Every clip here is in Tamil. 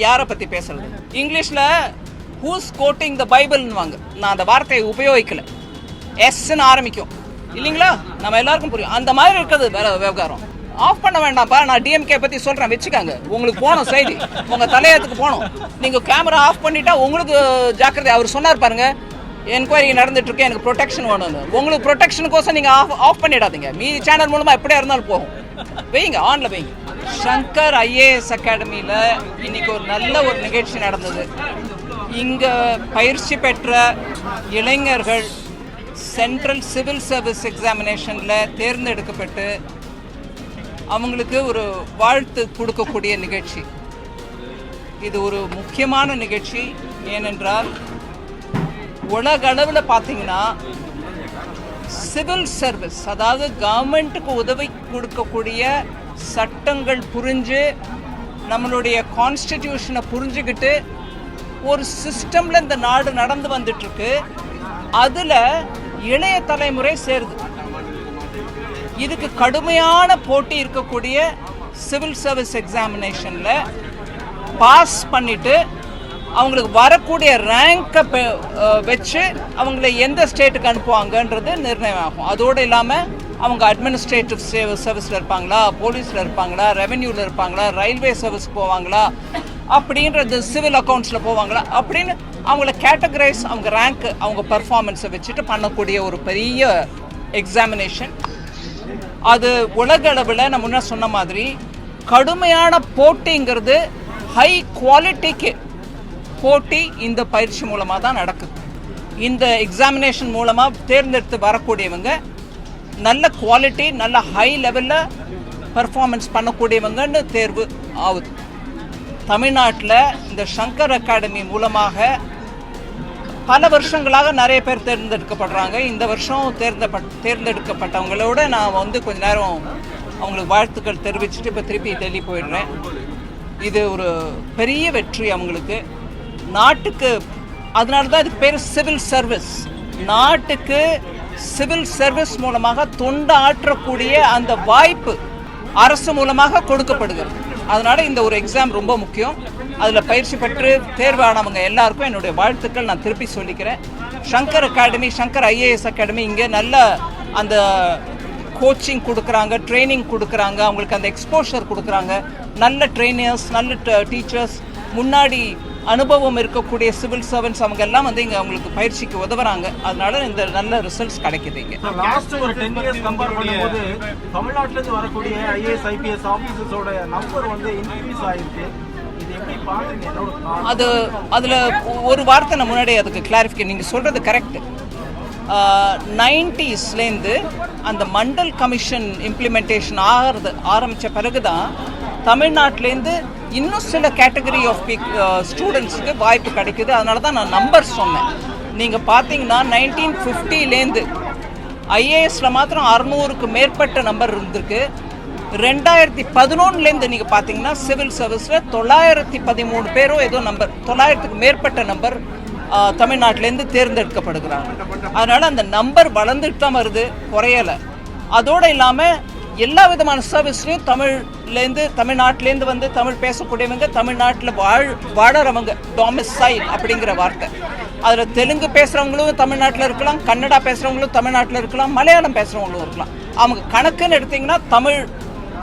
யாரை பற்றி பேசுறது? இங்கிலீஷில் ஹூஸ் கோட்டிங் த பைபிள்னுவாங்க. நான் அந்த வார்த்தையை உபயோகிக்கல. எஸ்ன்னு ஆரம்பிக்கும் இல்லைங்களா? நம்ம எல்லாருக்கும் புரியும். அந்த மாதிரி இருக்கிறது வேற விவகாரம். ஆஃப் பண்ண வேண்டாம்ப்பா. நான் டிஎம்கே பற்றி சொல்கிறேன், வச்சுக்காங்க. உங்களுக்கு போகணும் செய்தி, உங்கள் தலையத்துக்கு போகணும். நீங்கள் கேமரா ஆஃப் பண்ணிட்டா உங்களுக்கு ஜாக்கிரதை. அவர் சொன்னார் பாருங்க, என்கொயரி நடந்துட்டு இருக்கு, எனக்கு ப்ரொடெக்ஷன் வேணும்னு. உங்களுக்கு ப்ரொடெக்ஷனுக்கோசம் நீங்கள் ஆஃப் பண்ணிடாதீங்க. மீதி சேனல் மூலமாக எப்படியா இருந்தாலும் போகும். வைங்க, ஆனில் வைங்க. சங்கர் ஐஏஎஸ் அகாடமியில் இன்னைக்கு ஒரு நல்ல ஒரு நிகழ்ச்சி நடந்தது. இங்கே பயிற்சி பெற்ற இளைஞர்கள் சென்ட்ரல் சிவில் சர்வீஸ் எக்ஸாமினேஷனில் தேர்ந்தெடுக்கப்பட்டு அவங்களுக்கு ஒரு வாழ்த்து கொடுக்கக்கூடிய நிகழ்ச்சி. இது ஒரு முக்கியமான நிகழ்ச்சி. ஏனென்றால் உலக அளவில் பார்த்தீங்கன்னா சிவில் சர்வீஸ், அதாவது கவர்மெண்ட்டுக்கு உதவி கொடுக்கக்கூடிய சட்டங்கள் புரிஞ்சு நம்மளுடைய கான்ஸ்டிடியூஷனை புரிஞ்சுக்கிட்டு ஒரு சிஸ்டமில் இந்த நாடு நடந்து வந்துட்டுருக்கு. அதில் இளைய தலைமுறை சேருது. இதுக்கு கடுமையான போட்டி இருக்கக்கூடிய சிவில் சர்வீஸ் எக்ஸாமினேஷனில் பாஸ் பண்ணிவிட்டு அவங்களுக்கு வரக்கூடிய ரேங்கை வச்சு அவங்கள எந்த ஸ்டேட்டுக்கு அனுப்புவாங்கன்றது நிர்ணயம் ஆகும். அதோடு இல்லாமல் அவங்க அட்மினிஸ்ட்ரேட்டிவ் சர்வீஸில் இருப்பாங்களா, போலீஸில் இருப்பாங்களா, ரெவென்யூவில் இருப்பாங்களா, ரயில்வே சர்வீஸ் போவாங்களா, அப்படின்றது சிவில் அக்கௌண்ட்ஸில் போவாங்களா அப்படின்னு அவங்கள கேட்டகரைஸ், அவங்க ரேங்க், அவங்க பர்ஃபார்மன்ஸை வச்சுட்டு பண்ணக்கூடிய ஒரு பெரிய எக்ஸாமினேஷன். அது உலக அளவில் நான் முன்ன சொன்ன மாதிரி கடுமையான போட்டிங்கிறது, ஹை குவாலிட்டிக்கு போட்டி இந்த பயிற்சி மூலமாக தான் நடக்குது. இந்த எக்ஸாமினேஷன் மூலமாக தேர்ந்தெடுத்து வரக்கூடியவங்க நல்ல குவாலிட்டி, நல்ல ஹை லெவலில் பர்ஃபார்மன்ஸ் பண்ணக்கூடியவங்கன்னு தேர்வு ஆகுது. தமிழ்நாட்டில் இந்த சங்கர் அகாடமி மூலமாக பல வருஷங்களாக நிறைய பேர் தேர்ந்தெடுக்கப்படுறாங்க. இந்த வருஷம் தேர்ந்தெடுக்கப்பட்டவங்களோட நான் கொஞ்ச நேரம் அவங்களுக்கு வாழ்த்துக்கள் தெரிவிச்சுட்டு இப்போ திருப்பி டெல்லி போயிடுறேன். இது ஒரு பெரிய வெற்றி அவங்களுக்கு, நாட்டுக்கு. அதனால தான் இதுக்கு பேர் சிவில் சர்வீஸ். நாட்டுக்கு சிவில் சர்வீஸ் மூலமாக தொண்டு ஆற்றக்கூடிய அந்த வாய்ப்பு அரசு மூலமாக கொடுக்கப்படுகிறது. அதனால் இந்த ஒரு எக்ஸாம் ரொம்ப முக்கியம். அதில் பயிற்சி பெற்று தேர்வானவங்க எல்லாருக்கும் என்னுடைய வாழ்த்துக்கள் நான் திருப்பி சொல்லிக்கிறேன். Shankar academy, Shankar IAS academy இங்கே நல்ல அந்த கோச்சிங் கொடுக்குறாங்க, ட்ரைனிங் கொடுக்குறாங்க, அவங்களுக்கு அந்த எக்ஸ்போஷர் கொடுக்குறாங்க. நல்ல ட்ரெயினர்ஸ், நல்ல டீச்சர்ஸ், முன்னாடி அனுபவம் இருக்கக்கூடிய சிவில் சர்வன்ஸ் அவங்க எல்லாம் இங்கே அவங்களுக்கு பயிற்சிக்கு உதவுறாங்க. அதனால இந்த நல்ல ரிசல்ட்ஸ் கிடைக்குது. இங்கே லாஸ்ட் ஒரு 10 இயர்ஸ் கம்பேர் பண்ணும்போது தமிழ்நாட்டிலேருந்து வரக்கூடிய ஐஏஎஸ் ஐபிஎஸ் ஆஃபீஸர்ஸோட நம்பர் இன்க்ரீஸ் ஆயிருக்கு. இது எப்படி பாக்குறீங்க? அதில் ஒரு வார்த்தை நான் முன்னாடி அதுக்கு கிளாரிஃபிகேஷன். நீங்கள் சொல்கிறது கரெக்ட். 90ஸ்லேருந்து அந்த மண்டல் கமிஷன் இம்ப்ளிமெண்டேஷன் ஆரம்பித்த பிறகு தான் தமிழ்நாட்டிலேருந்து இன்னும் சில கேட்டகரி ஆஃப் ஸ்டூடெண்ட்ஸுக்கு வாய்ப்பு கிடைக்குது. அதனால தான் நான் நம்பர் சொன்னேன். நீங்கள் பார்த்தீங்கன்னா 1950லேருந்து ஐஏஎஸில் மாத்திரம் 600க்கு மேற்பட்ட நம்பர் இருந்திருக்கு. 2011லேருந்து நீங்கள் பார்த்தீங்கன்னா சிவில் சர்வீஸில் 913 பேரோ ஏதோ நம்பர், 900க்கு மேற்பட்ட நம்பர் தமிழ்நாட்டிலேருந்து தேர்ந்தெடுக்கப்படுகிறாங்க. அதனால் அந்த நம்பர் வளர்ந்துட்டு தான் வருது, குறையலை. அதோடு இல்லாமல் எல்லா விதமான சர்வீஸ்லையும் தமிழ்நாட்டிலேருந்து தமிழ் பேசக்கூடியவங்க, தமிழ்நாட்டில் வாழறவங்க, டொமிசைல் அப்படிங்கிற வார்த்தை. அதில் தெலுங்கு பேசுகிறவங்களும் தமிழ்நாட்டில் இருக்கலாம், கன்னடா பேசுகிறவங்களும் தமிழ்நாட்டில் இருக்கலாம், மலையாளம் பேசுகிறவங்களும் இருக்கலாம். அவங்க கணக்குன்னு எடுத்திங்கன்னா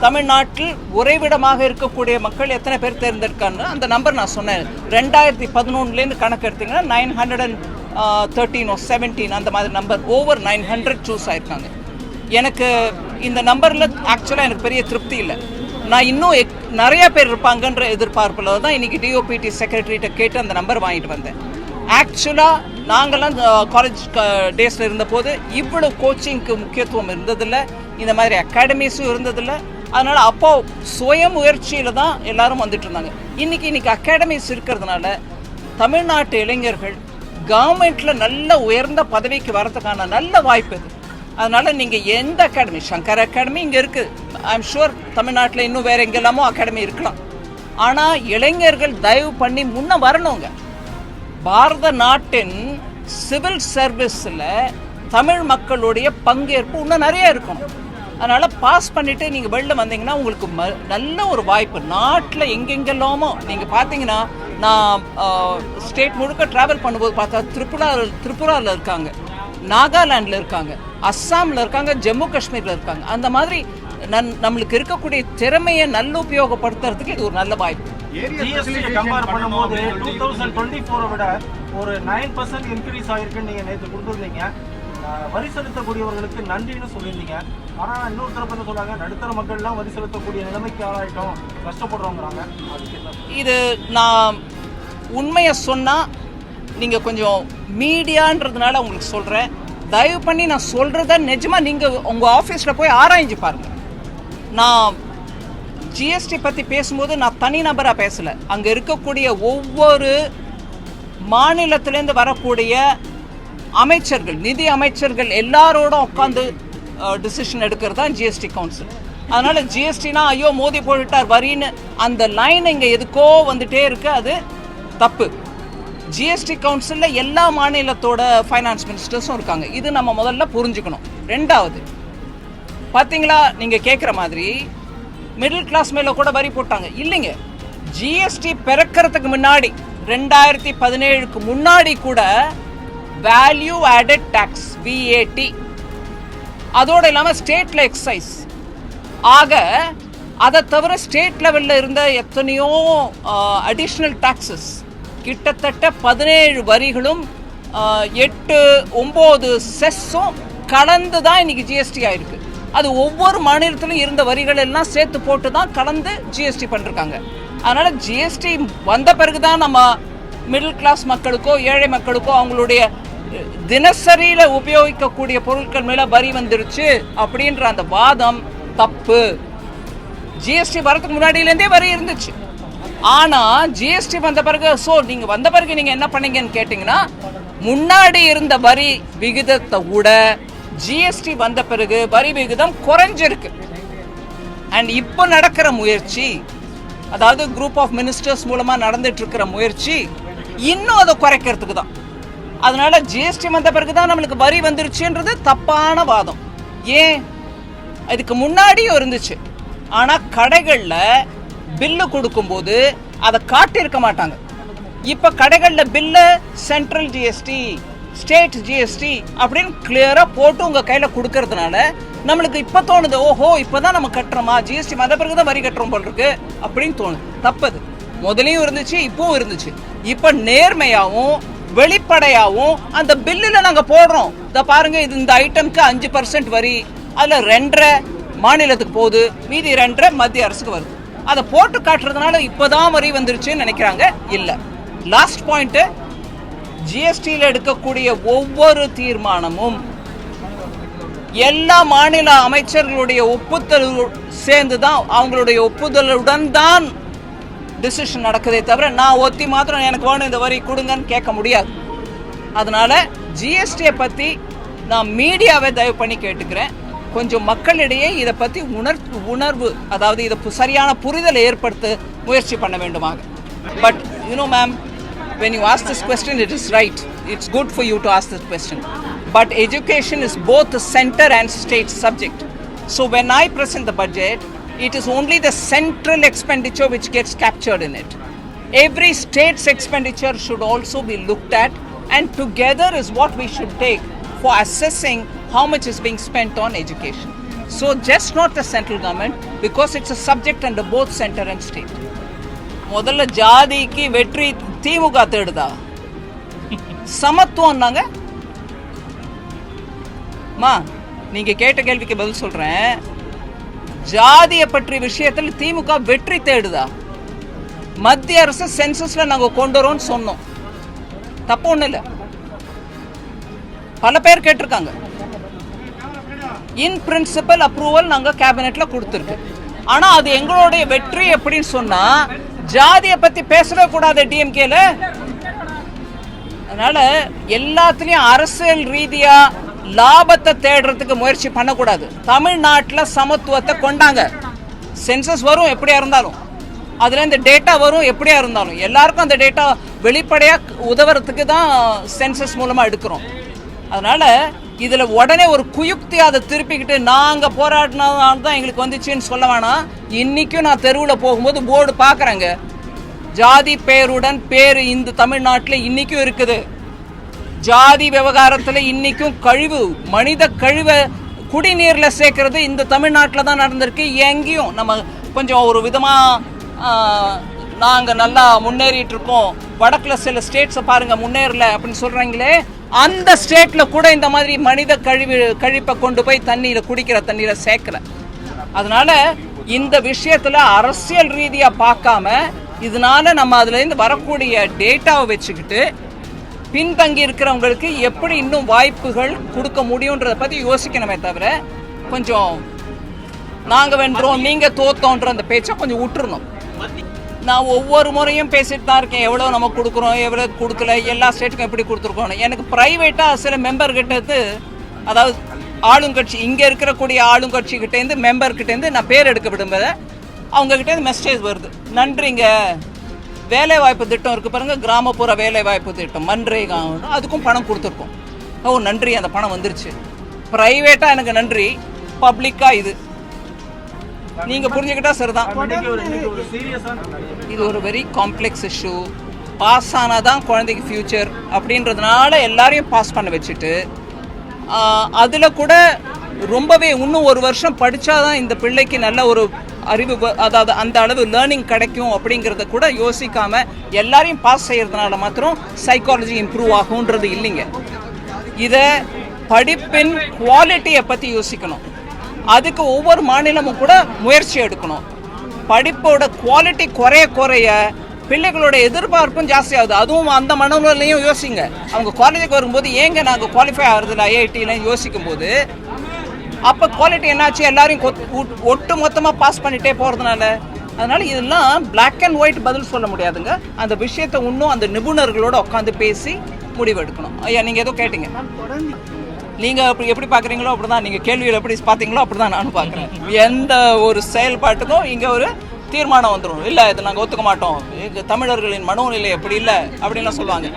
தமிழ்நாட்டில் உறைவிடமாக இருக்கக்கூடிய மக்கள் எத்தனை பேர் தேர்ந்தெடுக்கான்னு அந்த நம்பர் நான் சொன்னேன். 2011லேருந்து கணக்கு எடுத்திங்கன்னா 913 or 17 அந்த மாதிரி நம்பர், ஓவர் 900 சூஸ் ஆயிருக்காங்க. எனக்கு இந்த நம்பரில் ஆக்சுவலாக எனக்கு பெரிய திருப்தி இல்லை. நான் இன்னும் நிறையா பேர் இருப்பாங்கன்ற எதிர்பார்ப்பில் தான் இன்றைக்கி டிஓபிடி செக்ரட்டரிகிட்ட கேட்டு அந்த நம்பர் வாங்கிட்டு வந்தேன். ஆக்சுவலாக நாங்கள்லாம் காலேஜ் டேஸில் இருந்தபோது இவ்வளோ கோச்சிங்க்கு முக்கியத்துவம் இருந்ததில்லை, இந்த மாதிரி அகாடமிஸும் இருந்ததில்லை. அதனால் அப்போ சுய முயற்சியில் தான் எல்லாரும் வந்துட்டு இருந்தாங்க. இன்றைக்கி அகாடமிஸ் இருக்கிறதுனால தமிழ்நாட்டு இளைஞர்கள் கவர்மெண்ட்டில் நல்ல உயர்ந்த பதவிக்கு வரதுக்கான நல்ல வாய்ப்பு இது. அதனால் நீங்கள் எந்த அகாடமி, சங்கர் அகாடமி இங்கே இருக்குது, ஐஎம் ஷுர் தமிழ்நாட்டில் இன்னும் வேறு எங்கெல்லாமோ அகாடமி இருக்கலாம். ஆனால் இளைஞர்கள் தயவு பண்ணி முன்ன வரணுங்க. பாரத நாட்டின் சிவில் சர்வீஸில் தமிழ் மக்களுடைய பங்கேற்பு இன்னும் நிறைய இருக்கணும். அதனால் பாஸ் பண்ணிவிட்டு நீங்கள் வெளில வந்தீங்கன்னா உங்களுக்கு நல்ல ஒரு வாய்ப்பு. நாட்டில் எங்கெங்கெல்லாமோ நீங்கள் பார்த்தீங்கன்னா, நான் ஸ்டேட் முழுக்க ட்ராவல் பண்ணும்போது பார்த்தா திரிபுராவில் இருக்காங்க, நாகாலாண்டில் இருக்காங்க, அஸ்ஸாமில் இருக்காங்க, ஜம்மு காஷ்மீரில் இருக்காங்க. அந்த மாதிரி நம்மளுக்கு இருக்கக்கூடிய திறமையை நல்ல உபயோகப்படுத்துறதுக்கு இது ஒரு நல்ல வாய்ப்பு. ஜிஎஸ்டி கம்பேர் பண்ணும்போது 2024 விட ஒரு 9% இன்க்ரீஸ் ஆயிருக்குன்னு நீங்கள் நேற்று கொடுத்துருந்தீங்க. வரி செலுத்தக்கூடியவர்களுக்கு நன்றின்னு சொல்லியிருந்தீங்க. ஆனால் இன்னொரு தரப்பு என்ன சொல்றாங்க, நடுத்தர மக்கள்லாம் வரி செலுத்தக்கூடிய நிலைமைக்கு ஆளாயிட்டோம், கஷ்டப்படுறோங்கிறாங்க. இது நான் உண்மையை சொன்னால் நீங்கள் கொஞ்சம் மீடியான்றதுனால உங்களுக்கு சொல்கிறேன். தயவு பண்ணி நான் சொல்கிறத நிஜமாக நீங்கள் உங்கள் ஆஃபீஸில் போய் ஆராய்ஞ்சு பாருங்கள். நான் ஜிஎஸ்டி பற்றி பேசும்போது நான் தனிநபராக பேசலை. அங்கே இருக்கக்கூடிய ஒவ்வொரு மாநிலத்திலேருந்து வரக்கூடிய அமைச்சர்கள், நிதி அமைச்சர்கள் எல்லாரோடும் உட்காந்து டிசிஷன் எடுக்கிறது தான் ஜிஎஸ்டி கவுன்சில். அதனால் ஜிஎஸ்டினா ஐயோ மோதி போட்டுட்டார் வரின்னு அந்த லைன் இங்கே எதுக்கோ வந்துட்டே இருக்கு, அது தப்பு. ஜிஎஸ்டி கவுன்சிலில் எல்லா மாநிலத்தோட ஃபைனான்ஸ் மினிஸ்டர்ஸும் இருக்காங்க. இது நம்ம முதல்ல புரிஞ்சுக்கணும். ரெண்டாவது பார்த்தீங்களா, நீங்கள் கேட்குற மாதிரி மிடில் கிளாஸ் மேலே கூட வரி போட்டாங்க இல்லைங்க. ஜிஎஸ்டி பிறக்கிறதுக்கு முன்னாடி 2017க்கு முன்னாடி கூட வேல்யூ ஆடட் டாக்ஸ் VAT, அதோடு இல்லாமல் ஸ்டேட்டில் எக்ஸைஸ் ஆக, அதை தவிர ஸ்டேட் லெவலில் இருந்த எத்தனையோ அடிஷ்னல் டாக்ஸஸ், கிட்டத்தட்ட 17 வரிகளும் 8-9 செஸ்ஸும் கலந்து தான் இன்னைக்கு ஜிஎஸ்டி ஆயிருக்கு. அது ஒவ்வொரு மாநிலத்திலும் இருந்த வரிகள் எல்லாம் சேர்த்து போட்டு தான் கலந்து ஜிஎஸ்டி பண்ணிருக்காங்க. அதனால் ஜிஎஸ்டி வந்த பிறகு தான் நம்ம மிடில் கிளாஸ் மக்களுக்கோ ஏழை மக்களுக்கோ அவங்களுடைய தினசரியில் உபயோகிக்கக்கூடிய பொருட்கள் மேலே வரி வந்துருச்சு அப்படின்ற அந்த வாதம் தப்பு. ஜிஎஸ்டி வரதுக்கு முன்னாடியிலேருந்தே வரி இருந்துச்சு. ஆனால் ஜிஎஸ்டி வந்த பிறகு நீங்கள் வந்த பிறகு நீங்கள் என்ன பண்ணீங்கன்னு கேட்டிங்கன்னா, முன்னாடி இருந்த வரி விகிதத்தை விட ஜிஎஸ்டி வந்த பிறகு வரி விகிதம் குறைஞ்சிருக்கு. அண்ட் இப்போ நடக்கிற முயற்சி, அதாவது குரூப் ஆஃப் மினிஸ்டர்ஸ் மூலமாக நடந்துட்டு இருக்கிற முயற்சி இன்னும் அதை குறைக்கிறதுக்கு தான். அதனால ஜிஎஸ்டி வந்த பிறகு தான் நம்மளுக்கு வரி வந்துருச்சுன்றது தப்பான வாதம். ஏன், இதுக்கு முன்னாடியும் இருந்துச்சு. ஆனால் கடைகளில் பில்லு கொடுக்கும்போது அதை காட்டியிருக்க மாட்டாங்க. இப்போ கடைகளில் bill central GST, state GST அப்படின்னு கிளியராக போட்டு உங்கள் கையில் கொடுக்கறதுனால நம்மளுக்கு இப்போ தோணுது, ஓஹோ இப்போ தான் நம்ம கட்டுறோமா, ஜிஎஸ்டி வந்த பிறகு தான் வரி கட்டுறோம் போல் இருக்கு அப்படின்னு தோணுது. தப்பது. முதலையும் இருந்துச்சு, இப்பவும் இருந்துச்சு. இப்போ நேர்மையாகவும் வெளிப்படையாகவும் அந்த பில்லில் நாங்கள் போடுறோம், இதை பாருங்க, இது இந்த ஐட்டம்க்கு 5% வரி, அதில் 2.5 மாநிலத்துக்கு போகுது, மீதி 2.5 மத்திய அரசுக்கு வருது. அதை போட்டு காட்டுறதுனால இப்போதான் வரி வந்துருச்சுன்னு நினைக்கிறாங்க. இல்லை. லாஸ்ட் பாயிண்ட்டு, ஜிஎஸ்டியில் எடுக்கக்கூடிய ஒவ்வொரு தீர்மானமும் எல்லா மாநில அமைச்சர்களுடைய ஒப்புதல் சேர்ந்து தான், அவங்களுடைய ஒப்புதலுடன் தான் டிசிஷன் நடக்குதே தவிர நான் ஒத்தி மாத்திரம் எனக்கு வேணும் இந்த வரி கொடுங்கன்னு கேட்க முடியாது. அதனால ஜிஎஸ்டியை பற்றி நான் மீடியாவை தயவு பண்ணி கேட்டுக்கிறேன், கொஞ்சம் மக்களிடையே இதை பற்றி உணர்வு, அதாவது இதை சரியான புரிதலை ஏற்படுத்த முயற்சி பண்ண வேண்டுமாக. But ma'am, when you ask this question, it is right. It's good for you to ask this question. But education is both a center and state subject. So when I present the budget, it is only the central expenditure which gets captured in it. Every state's expenditure should also be looked at, and together is what we should take for assessing how much is being spent on education. So just not the central government, because it's a subject under both center and state. முதல்ல ஜாதிக்கு வெற்றி திமுக தேடுதா? சமத்துவம்னாங்க. நீங்க கேட்ட கேள்விக்கு பதில் சொல்றேன். ஜாதியை பற்றிய விஷயத்தில் திமுக வெற்றி தேடுதா? மத்திய அரசு சென்சஸ்ல நாங்க கொண்டு வரோம்னு சொன்னோம், தப்பு ஒண்ணு இல்லை. பல பேர் கேட்டிருக்காங்க. இன் பிரின்சிபல் அப்ரூவல் நாங்க கேபினெட்ல கொடுத்துருக்கு. ஆனா அது எங்களுடைய வெற்றி எப்படின்னு சொன்னா, ஜாதியை பத்தி பேசவே கூடாது டிஎம்கேல. அதனால எல்லாத்துலயும் அரசியல் ரீதியா லாபத்தை தேடுறதுக்கு முயற்சி பண்ணக்கூடாது. தமிழ்நாட்டில் சமத்துவத்தை கொண்டாங்க. சென்சஸ் வரும் எப்படியா இருந்தாலும், அதுல இந்த டேட்டா வரும் எப்படியா இருந்தாலும், எல்லாருக்கும் அந்த டேட்டா வெளிப்படையா உதவுறதுக்கு தான் சென்சஸ் மூலமா எடுக்கிறோம். அதனால இதில் உடனே ஒரு குயுக்தி அதை திருப்பிக்கிட்டு நாங்கள் போராடினதுனால தான் எங்களுக்கு வந்துச்சுன்னு சொல்ல வேணாம். இன்றைக்கும் நான் தெருவில் போகும்போது போர்டு பார்க்குறேங்க, ஜாதி பெயருடன் பேர் இந்த தமிழ்நாட்டில் இன்றைக்கும் இருக்குது. ஜாதி விவகாரத்தில் இன்றைக்கும் கழிவு, மனித கழிவை குடிநீரில் சேர்க்கறது இந்த தமிழ்நாட்டில் தான் நடந்திருக்கு. எங்கேயும் நம்ம கொஞ்சம் ஒரு விதமாக நாங்கள் நல்லா முன்னேறிட்டு இருக்கோம், வடக்கில் சில ஸ்டேட்ஸை பாருங்கள் முன்னேறல அப்படின்னு சொல்கிறாங்களே, அந்த ஸ்டேட்டில் கூட இந்த மாதிரி மனித கழிப்பை கொண்டு போய் தண்ணியில் குடிக்கிற தண்ணியில் சேர்க்கல. அதனால் இந்த விஷயத்தில் அரசியல் ரீதியாக பார்க்காம இதனால நம்ம அதுலேருந்து வரக்கூடிய டேட்டாவை வச்சுக்கிட்டு பின்தங்கி இருக்கிறவங்களுக்கு எப்படி இன்னும் வாய்ப்புகள் கொடுக்க முடியுன்றதை பற்றி யோசிக்கணுமே தவிர கொஞ்சம் நாங்கள் வென்றோம் நீங்கள் தோத்தோன்ற அந்த பேச்சை கொஞ்சம் விட்டுருணும். நான் ஒவ்வொரு முறையும் பேசிட்டு தான் இருக்கேன், எவ்வளோ நம்ம கொடுக்குறோம், எவ்வளோ கொடுக்கல, எல்லா ஸ்டேட்டுக்கும் எப்படி கொடுத்துருக்கோம். எனக்கு ப்ரைவேட்டாக சில மெம்பர்கிட்டேருந்து, அதாவது ஆளுங்கட்சி இங்கே இருக்கக்கூடிய ஆளுங்கட்சிக்கிட்டேருந்து மெம்பர்கிட்டேருந்து நான் பேர் எடுக்க விடும்போது அவங்ககிட்டேருந்து மெசேஜ் வருது, நன்றிங்க வேலைவாய்ப்பு திட்டம் இருக்குது பாருங்கள், கிராமப்புற வேலைவாய்ப்பு திட்டம் மன்ரேகா, அதுக்கும் பணம் கொடுத்துருக்கோம். ஓ நன்றி, அந்த பணம் வந்துருச்சு. ப்ரைவேட்டாக எனக்கு நன்றி, பப்ளிக்காக இது நீங்கள் புரிஞ்சுக்கிட்டா சரிதான். இது ஒரு வெரி காம்ப்ளெக்ஸ் இஷ்யூ. பாஸ் ஆனால் தான் குழந்தைக்கு ஃப்யூச்சர் அப்படின்றதுனால எல்லாரையும் பாஸ் பண்ண வச்சுட்டு அதில் கூட ரொம்பவே இன்னும் ஒரு வருஷம் படித்தாதான் இந்த பிள்ளைக்கு நல்ல ஒரு அறிவு, அதாவது அந்த அளவு லேர்னிங் கிடைக்கும் அப்படிங்கிறத கூட யோசிக்காமல் எல்லாரையும் பாஸ் செய்கிறதுனால மாத்திரம் சைக்காலஜி இம்ப்ரூவ் ஆகுன்றது இல்லைங்க. இதை படிப்பின் குவாலிட்டியை பற்றி யோசிக்கணும். அதுக்கு ஒவ்வொரு மாநிலமும் கூட முயற்சி எடுக்கணும். படிப்போட குவாலிட்டி குறைய பிள்ளைகளோட எதிர்பார்ப்பும் ஜாஸ்தி ஆகுது. அதுவும் அந்த மனநிலையும் யோசிங்க. அவங்க காலேஜுக்கு வரும்போது ஏங்க நாங்கள் குவாலிஃபை ஆகிறதுல ஐஐடிலாம் யோசிக்கும் போது அப்போ குவாலிட்டி என்னாச்சு, எல்லாரையும் ஒட்டு மொத்தமாக பாஸ் பண்ணிகிட்டே போகிறதுனால. அதனால் இதெல்லாம் பிளாக் அண்ட் ஒயிட் பதில் சொல்ல முடியாதுங்க. அந்த விஷயத்தை இன்னும் அந்த நிபுணர்களோட உட்காந்து பேசி முடிவெடுக்கணும். ஐயா நீங்கள் ஏதோ கேட்டீங்க, நீங்கள் எப்படி பார்க்குறீங்களோ அப்படி தான், நீங்கள் கேள்வியில் எப்படி பார்த்தீங்களோ அப்படி தான் நானும் பார்க்குறேன். எந்த ஒரு செயல்பாட்டுக்கும் இங்கே ஒரு தீர்மானம் வந்துடும், இல்லை இதை நாங்கள் ஒத்துக்க மாட்டோம், எங்கள் தமிழர்களின் மனோநிலை எப்படி இல்லை அப்படின்லாம் சொல்லுவாங்க.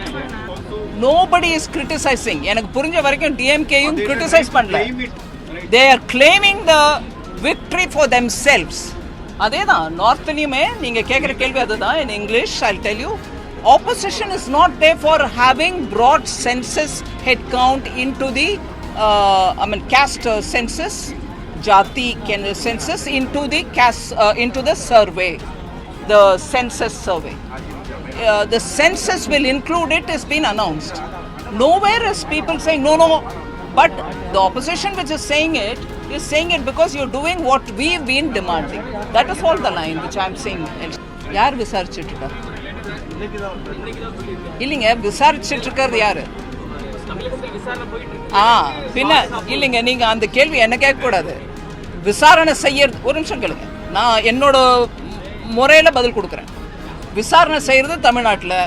Nobody is criticising. எனக்கு புரிஞ்ச வரைக்கும் டிஎம்கேயும் கிரிட்டிசைஸ் பண்ணல. They are claiming the victory for themselves. அதே தான் நார்த்லையுமே நீங்கள் கேட்குற கேள்வி அதுதான். In English, I'll tell you, opposition is not there for having brought census head count into the caste census, jati census into the caste into the survey, the census survey. The census will include it has been announced. Nowhere is people saying no. But the opposition which is saying it because you're doing what we've been demanding. That is all the line which I'm saying. யார் விசாரிச்சுட்டு இருக்கா? இல்லைங்க, விசாரிச்சுட்டு இருக்கிறது யாரு? பின்ன இல்லைங்க, நீங்கள் அந்த கேள்வி என்ன கேட்கக்கூடாது. விசாரணை செய்யறது, ஒரு நிமிஷம் கேளுங்க, நான் என்னோட முறையில் பதில் கொடுக்குறேன். விசாரணை செய்கிறது தமிழ்நாட்டில்,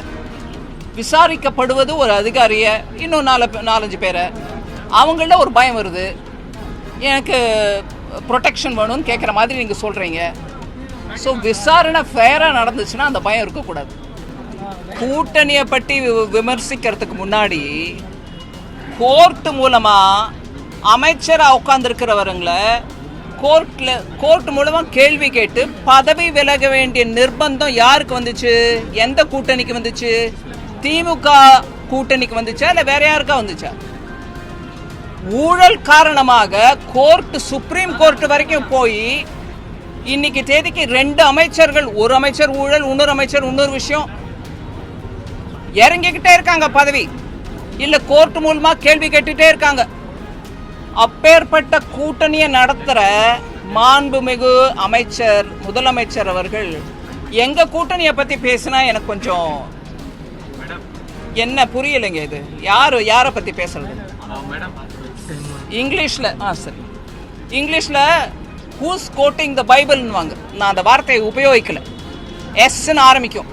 விசாரிக்கப்படுவது ஒரு அதிகாரியை, இன்னும் 4-5 பேரை. அவங்கள ஒரு பயம் வருது, எனக்கு ப்ரொடெக்ஷன் வேணும்னு கேட்குற மாதிரி நீங்கள் சொல்கிறீங்க. ஸோ விசாரணை ஃபேராக நடந்துச்சுன்னா அந்த பயம் இருக்கக்கூடாது. கூட்டணியை பற்றி விமர்சிக்கிறதுக்கு முன்னாடி கோர்ட்டு மூலமாக அமைச்சராக உட்காந்துருக்கிறவங்களை கோர்ட் மூலமாக கேள்வி கேட்டு பதவி விலக வேண்டிய நிர்பந்தம் யாருக்கு வந்துச்சு? எந்த கூட்டணிக்கு வந்துச்சு? திமுக கூட்டணிக்கு வந்துச்சா இல்லை வேற யாருக்கா வந்துச்சா? ஊழல் காரணமாக சுப்ரீம் கோர்ட் வரைக்கும் போய் இன்னைக்கு தேதிக்கு 2 அமைச்சர்கள், ஒரு அமைச்சர் ஊழல், இன்னொரு அமைச்சர் இன்னொரு விஷயம், இறங்கிக்கிட்டே இருக்காங்க பதவி, இல்ல கோர்ட் மூலமா கேள்வி கேட்டுட்டே இருக்காங்க. அப்பேற்பட்ட கூட்டணியை நடத்துற மாண்புமிகு அமைச்சர், முதலமைச்சர் அவர்கள் எங்க கூட்டணியை பத்தி பேசினா எனக்கு கொஞ்சம் என்ன புரியலைங்க. இது யாரை பத்தி பேசுறது? இங்கிலீஷ்ல சரி, இங்கிலீஷ்ல ஹூஸ் கோட்டிங் த பைபிள்னுவாங்க. நான் அந்த வார்த்தையை உபயோகிக்கல. எஸ்ன்னு ஆரம்பிக்கும்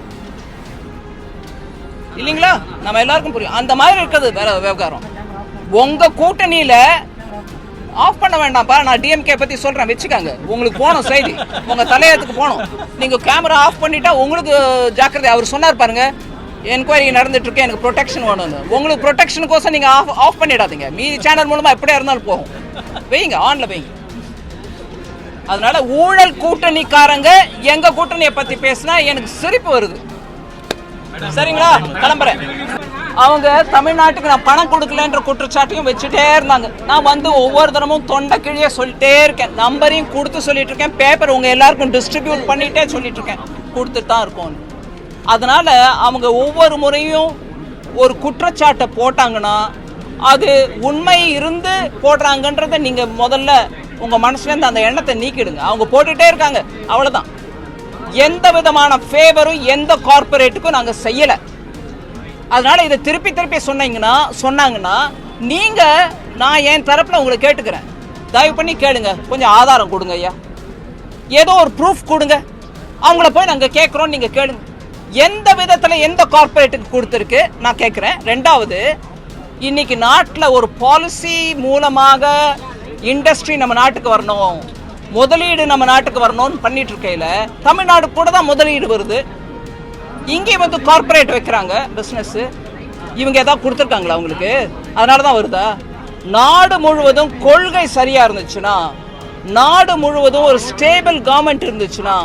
இல்லைங்களா? நம்ம எல்லாருக்கும் புரியும். அந்த மாதிரி இருக்கிறது வேற விவகாரம். உங்க கூட்டணியில ஆஃப் பண்ண வேண்டாம்ப்பா, நான் டிஎம்கே பத்தி சொல்றேன் வச்சுக்காங்க. உங்களுக்கு போகணும் செய்தி, உங்க தலையத்துக்கு போகணும். நீங்க கேமரா ஆஃப் பண்ணிட்டா உங்களுக்கு ஜாக்கிரதை. அவர் சொன்னார் பாருங்க, என்கொயரி நடந்துட்டு இருக்கு, எனக்கு ப்ரொடெக்ஷன் வேணும்னு. உங்களுக்கு ப்ரொடெக்ஷனுக்கோசம் நீங்க ஆஃப் பண்ணிடாதீங்க. மீதி சேனல் மூலமா எப்படியா இருந்தாலும் போகும், வைங்க, ஆன்ல வைங்க. அதனால ஊழல் கூட்டணிக்காரங்க எங்க கூட்டணியை பத்தி பேசினா எனக்கு சிரிப்பு வருது. சரிங்களா, கிளம்புறேன். அவங்க தமிழ்நாட்டுக்கு நான் பணம் கொடுக்கலன்ற குற்றச்சாட்டையும் வச்சுட்டே இருந்தாங்க. நான் வந்து ஒவ்வொரு தினமும் தொண்டை கிழிய சொல்லிட்டே இருக்கேன், நம்பரையும் கொடுத்து சொல்லிட்டு இருக்கேன், பேப்பர் உங்க எல்லாருக்கும் டிஸ்ட்ரிபியூட் பண்ணிட்டே சொல்லிட்டு இருக்கேன், கொடுத்துட்டு தான் இருக்கோம். அதனால அவங்க ஒவ்வொரு முறையும் ஒரு குற்றச்சாட்டை போட்டாங்கன்னா அது உண்மை இருந்து போடுறாங்கன்றத நீங்க முதல்ல உங்க மனசுல இருந்து அந்த எண்ணத்தை நீக்கிடுங்க. அவங்க போட்டுட்டே இருக்காங்க, அவ்வளவுதான். எந்த விதமான ஃபேவரும் எந்த கார்பரேட்டுக்கும் நாங்க செய்யல. அதனால இதை திருப்பி திருப்பி சொன்னாங்கன்னா நீங்க, நான் என் தரப்புல உங்களை கேட்டுக்கிறேன், தயவு பண்ணி கேளுங்க, கொஞ்சம் ஆதாரம் கொடுங்க ஐயா, ஏதோ ஒரு ப்ரூஃப் கொடுங்க. அவங்கள போய் நாங்க கேட்கிறோம், நீங்க கேளுங்க. எந்த விதத்துல எந்த கார்பரேட்டுக்கு கொடுத்துருக்கு நான் கேட்கிறேன். ரெண்டாவது, இன்னைக்கு நாட்டில் ஒரு பாலிசி மூலமாக இண்டஸ்ட்ரி நம்ம நாட்டுக்கு வரணும், முதலீடு நம்ம நாட்டுக்கு வரணும்னு பண்ணிட்டு இருக்கையில தமிழ்நாடு கூட தான் முதலீடு வருது. இங்கே வந்து கார்பரேட் வைக்கிறாங்க பிசினஸ். இவங்க ஏதாவது கொடுத்துருக்காங்களா அவங்களுக்கு? அதனால தான் வருதா? நாடு முழுவதும் கொள்கை சரியா இருந்துச்சுன்னா, நாடு முழுவதும் ஒரு ஸ்டேபிள் கவர்மெண்ட் இருந்துச்சுன்னா,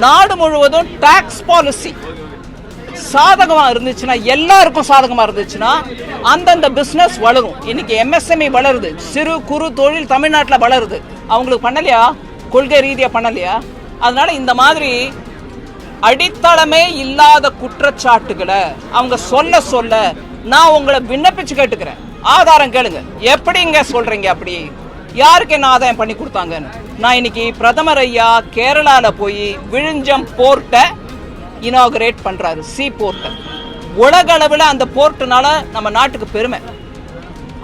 நாடு முழுவதும் டாக்ஸ் பாலிசி சாதகமா இருந்துச்சுன்னா, எல்லாருக்கும் சாதகமா இருந்துச்சுன்னா அந்தந்த பிசினஸ் வளரும். இன்னைக்கு MSME வளருது, சிறு குறு தொழில் தமிழ்நாட்டில் வளருது. அவங்களுக்கு பண்ணலையா? கொள்கை ரீதியா பண்ணலையா? அதனால இந்த மாதிரி அடித்தளமே இல்லாத குற்றச்சாட்டுகளை அவங்க சொல்ல நான் உங்களை விண்ணப்பிச்சு கேட்டுக்கிறேன், ஆதாரம் கேளுங்க. எப்படிங்க சொல்றீங்க? அப்படி யாருக்கு என்ன ஆதாயம் பண்ணி கொடுத்தாங்கன்னு? நான் இன்னைக்கு பிரதமர் ஐயா கேரளால போய் விழிஞ்சம் போர்ட்டை இனாகரேட் பண்றாரு, சி போர்ட்டை. உலக அளவில் அந்த போர்ட்டுனால நம்ம நாட்டுக்கு பெருமை.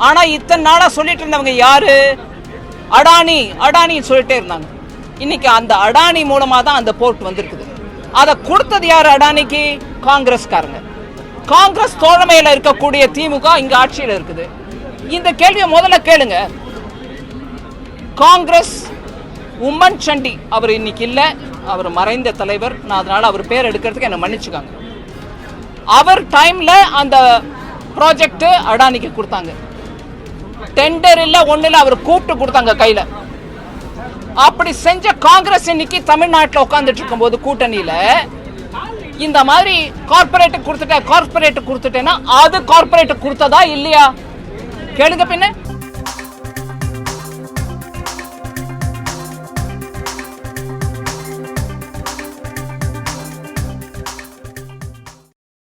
ஆனா இத்தனை நாளா சொல்லிட்டு இருந்தவங்க யாரு? அடானி சொல்லிட்டே இருந்தாங்க. இன்னைக்கு அந்த அடானி மூலமா தான் அந்த போர்ட் வந்திருக்குது. அதை கொடுத்தது யாரு அடானிக்கு? காங்கிரஸ்காரங்க. காங்கிரஸ் தோழமையில இருக்கக்கூடிய திமுக இங்க ஆட்சியில் இருக்குது. இந்த கேள்வியை முதல்ல கேளுங்க. காங்கிரஸ் உம்மன் சண்டி அவர் இன்னைக்கு இல்ல, அவர் மறைந்த தலைவர். நான் அதனால அவர் பேர் எடுக்கிறதுக்கு என்ன மன்னிச்சுக்காங்க. அவர் டைம்ல அந்த ப்ராஜெக்ட் அடானிக்கு கொடுத்தாங்க. டெண்டர் இல்ல, ஒண்ணு இல்ல, அவர் கூப்பிட்டு கொடுத்தாங்க கையில. அப்படி செஞ்ச காங்கிரஸ் இன்னைக்கு தமிழ்நாட்டில் உட்கார்ந்துட்டு இருக்கும் போது கூட்டணியில இந்த மாதிரி கார்பரேட் கொடுத்துட்டேன்னா அது கார்பரேட் கொடுத்ததா இல்லையா? கேளுங்க பின்ன.